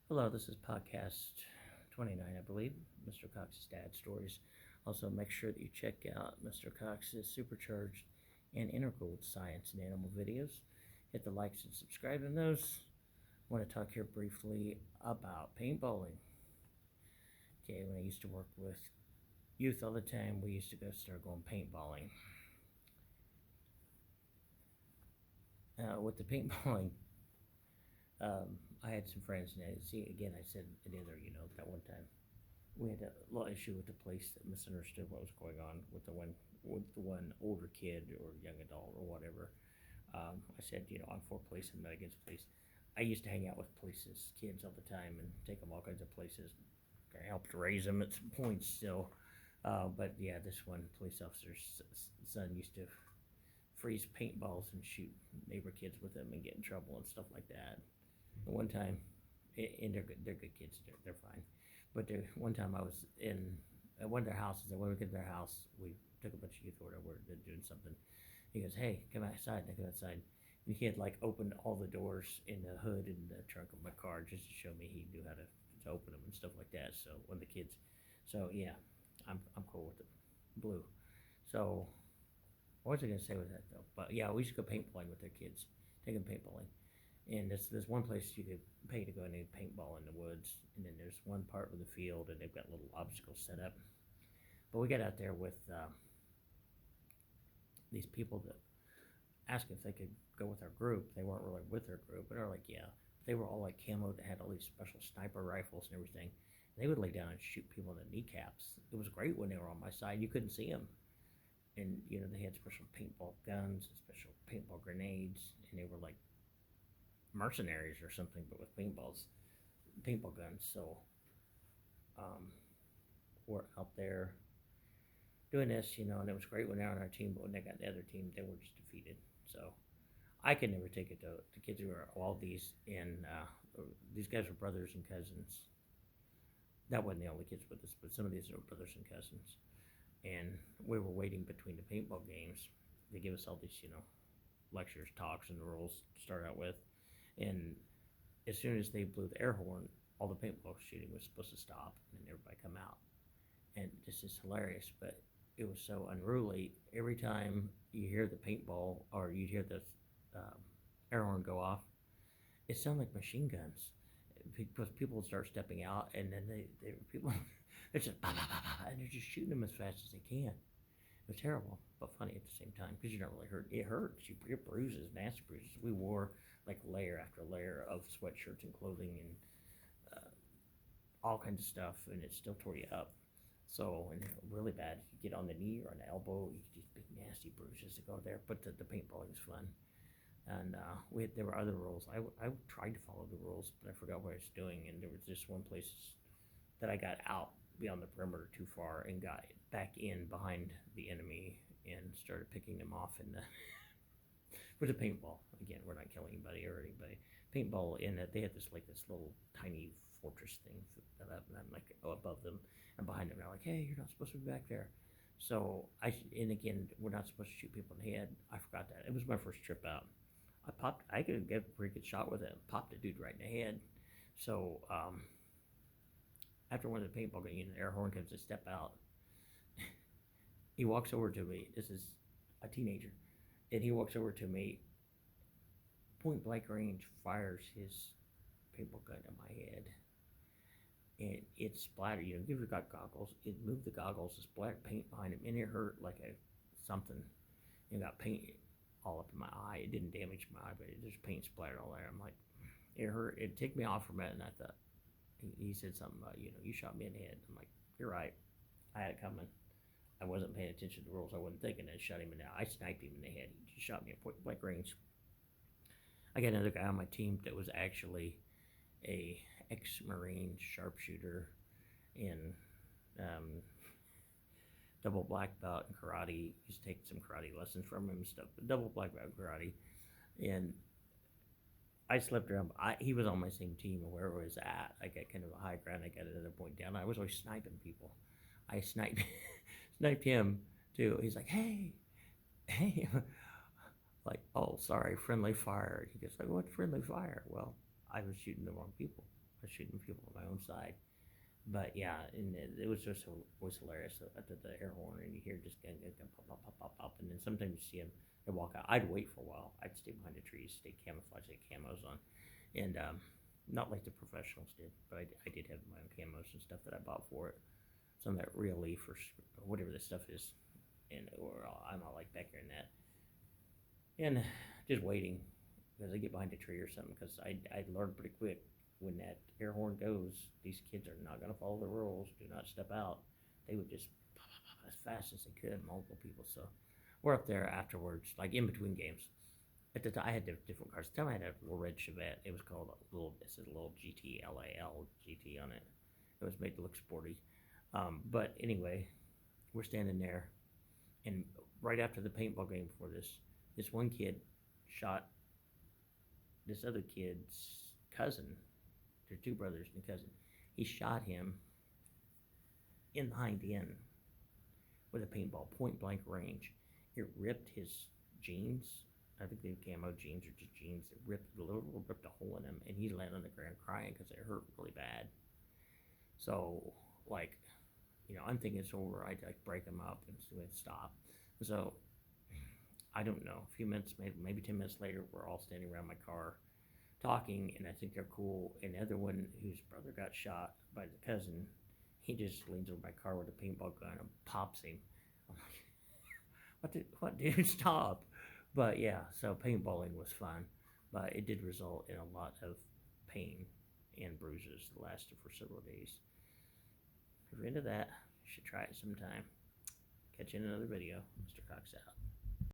Hello, this is podcast 29, I believe, Mr. Cox's Dad Stories. Also, make sure that you check out Mr. Cox's Supercharged and Integral Science and Animal videos. Hit the likes and subscribe on those. I want to talk here briefly about paintballing. Okay, when I used to work with youth all the time, we used to start going paintballing. With the paintballing, I had some friends, and again, I said it that one time we had a little issue with the police that misunderstood what was going on with the one older kid or young adult or whatever. I said, I'm for police and not against police. I used to hang out with police's kids all the time and take them all kinds of places. I helped raise them at some points still. But yeah, this one police officer's son used to freeze paintballs and shoot neighbor kids with them and get in trouble and stuff like that. And one time, and they're good kids, they're fine. But one time I was in one of their houses, and when we get to their house, we took a bunch of youth or whatever, doing something. He goes, "Hey, come outside." And I come outside, and he had like opened all the doors in the hood and the trunk of my car just to show me he knew how to open them and stuff like that. So one of the kids, so yeah, I'm cool with it. Blue. So what was I gonna say with that though? But yeah, we used to go paintballing with their kids, taking paintballing. And there's one place you could pay to go and paintball in the woods, and then there's one part with the field, and they've got little obstacles set up. But we got out there with these people that asked if they could go with our group. They weren't really with our group, but they're like, yeah. They were all like camoed, had all these special sniper rifles and everything. They would lay down and shoot people in the kneecaps. It was great when they were on my side. You couldn't see them. And, they had special paintball guns and special paintball grenades, and they were like mercenaries or something, but with paintball guns. So we're out there doing this, and it was great when they were on our team, but when they got the other team, they were just defeated. So I could never take it to the kids who were all these guys were brothers and cousins. That wasn't the only kids with us, but some of these were brothers and cousins. And we were waiting between the paintball games. They give us all these, lectures, talks, and rules to start out with. And as soon as they blew the air horn, all the paintball shooting was supposed to stop and everybody come out. And this is hilarious, but it was so unruly. Every time you hear the paintball or you hear the air horn go off, it sounded like machine guns because people would start stepping out, and then people they're just bah, bah, bah, bah, and they're just shooting them as fast as they can. It was terrible, but funny at the same time because you're not really hurt. It hurts. You get bruises, nasty bruises. We wore like layer after layer of sweatshirts and clothing and all kinds of stuff, and it still tore you up. So, and really bad, if you get on the knee or an elbow, you get these big nasty bruises that go there. But the paintballing was fun, and there were other rules. I tried to follow the rules, but I forgot what I was doing. And there was this one place that I got out beyond the perimeter too far and got back in behind the enemy and started picking them off in the with a paintball. Again, we're not killing anybody or anybody. Paintball in that they had this little tiny fortress thing set up, and I'm like above them and behind them. They're like, "Hey, you're not supposed to be back there." So and again, we're not supposed to shoot people in the head. I forgot that. It was my first trip out. I could get a pretty good shot with it. Popped a dude right in the head. So after one of the paintball games, the air horn comes to step out. He walks over to me. This is a teenager, and he walks over to me. Point blank range, fires his paintball gun at my head, and it splattered. If you've got goggles, it moved the goggles, it splattered paint behind him, and it hurt like something. It got paint all up in my eye. It didn't damage my eye, but there's paint splattered all there. I'm like, it hurt. It took me off from it, and I thought he said something about you shot me in the head. I'm like, you're right. I had it coming. I wasn't paying attention to the rules. I wasn't thinking. I shot him in the eye. I sniped him in the head. He just shot me at point blank range. I got another guy on my team that was actually a ex-Marine sharpshooter in double black belt in karate. Used to take some karate lessons from him and stuff. But double black belt in karate, and I slept around. He was on my same team, or wherever I was at. I got kind of a high ground. I got another point down. I was always sniping people. I sniped sniped him too. He's like, "Hey, hey." Oh, sorry, friendly fire. He goes like, "What friendly fire?" Well, I was shooting the wrong people. I was shooting people on my own side. But yeah, and it was just was hilarious. So after the air horn, and you hear just gun, gun, gun, pop, pop, pop, pop, pop, and then sometimes you see them. They walk out. I'd wait for a while. I'd stay behind the trees, stay camouflage, stay camos on, and not like the professionals did, but I did have my own camos and stuff that I bought for it. Some of that real leaf or whatever this stuff is, and or I'm not like back here in that, and just waiting because I get behind a tree or something because I learned pretty quick when that air horn goes, these kids are not going to follow the rules. Do not step out. They would just as fast as they could, multiple people. So we're up there afterwards, like in between games. At the time, I had different cars. At the time, I had a little red Chevette. It was called a little. It said a little GTLAL GT on it. It was made to look sporty. But anyway, we're standing there, and right after the paintball game before this one kid shot this other kid's cousin. They're two brothers and a cousin. He shot him in the hind end with a paintball, point blank range. It ripped his jeans. I think they were camo jeans or just jeans. It ripped a hole in him, and he landed on the ground crying because it hurt really bad. So, like, I'm thinking it's over. I'd like break him up and stop. So, I don't know. A few minutes, maybe 10 minutes later, we're all standing around my car talking, and I think they're cool. And the other one, whose brother got shot by the cousin, he just leans over my car with a paintball gun and pops him. I'm like, what, dude, stop. But yeah, so paintballing was fun, but it did result in a lot of pain and bruises that lasted for several days. If you're into that, you should try it sometime. Catch you in another video. Mr. Cox out.